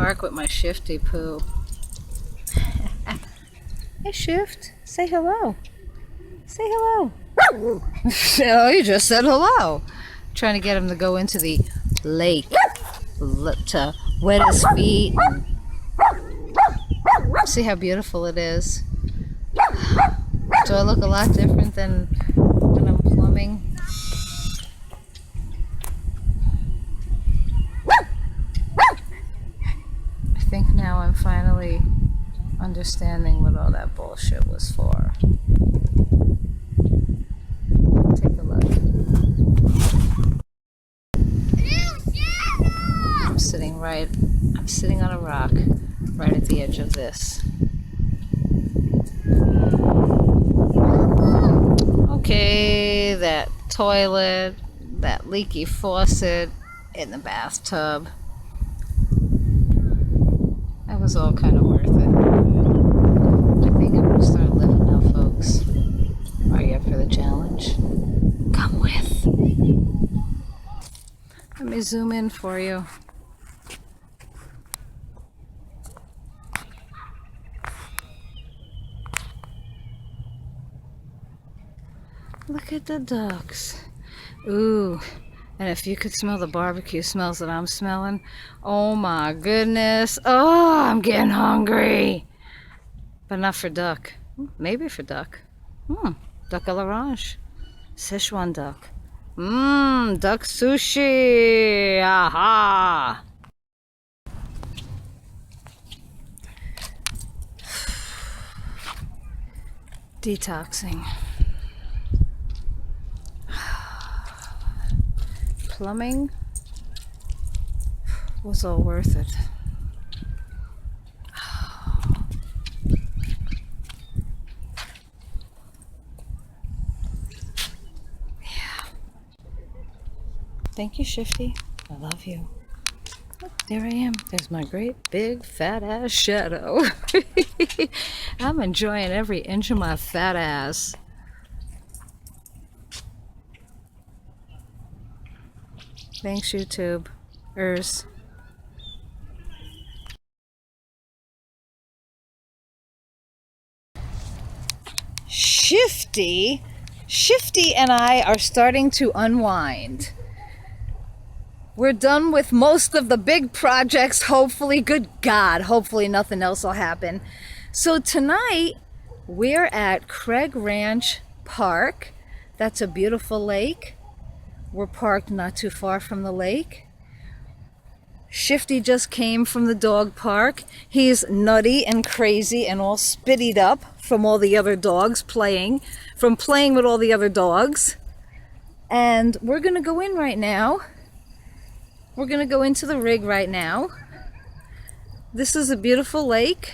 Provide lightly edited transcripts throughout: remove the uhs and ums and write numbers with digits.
park with my Shifty poo. Hey Shift, say hello. Say hello. Oh, you just said hello. Trying to get him to go into the lake to wet his feet. See how beautiful it is. Do I look a lot different than when I'm plumbing? I think now I'm finally understanding what all that bullshit was for. Take a look. I'm sitting on a rock right at the edge of this. Okay, that toilet, that leaky faucet in the bathtub. That was all kind of worth it. I think I'm gonna start living now, folks. Are you up for the challenge? Come with. Let me zoom in for you. Look at the ducks. Ooh, and if you could smell the barbecue smells that I'm smelling, oh my goodness. Oh, I'm getting hungry. But not for duck. Maybe for duck. Duck à l'orange. Szechuan duck. Duck sushi. Aha. Detoxing. Plumbing was all worth it. Yeah. Thank you, Shifty. I love you. Oh, there I am. There's my great big fat ass shadow. I'm enjoying every inch of my fat ass. Thanks, YouTube. Shifty and I are starting to unwind. We're done with most of the big projects, hopefully. Good God, hopefully nothing else will happen. So tonight, we're at Craig Ranch Park. That's a beautiful lake. We're parked not too far from the lake. Shifty just came from the dog park. He's nutty and crazy and all spittied up from all the other dogs playing with all the other dogs. And we're gonna go in right now. We're gonna go into the rig right now. This is a beautiful lake.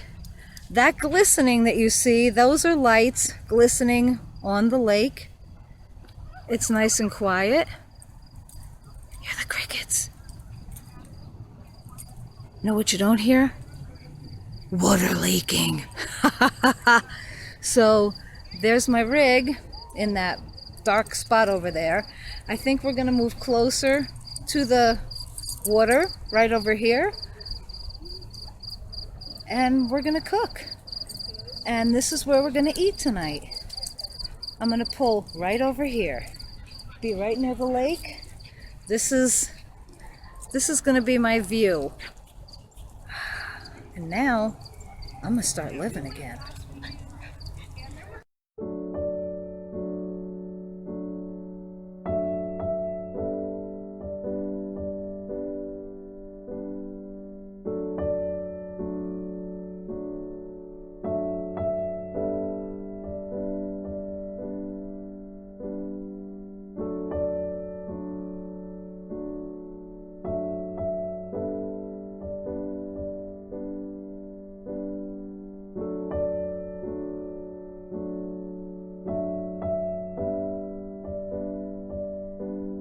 That glistening that you see, those are lights glistening on the lake. It's nice and quiet. Hear the crickets. Know what you don't hear? Water leaking. So there's my rig in that dark spot over there. I think we're gonna move closer to the water right over here. And we're gonna cook. And this is where we're gonna eat tonight. I'm gonna pull right over here. Be right near the lake. This is gonna be my view. And now I'm gonna start living again.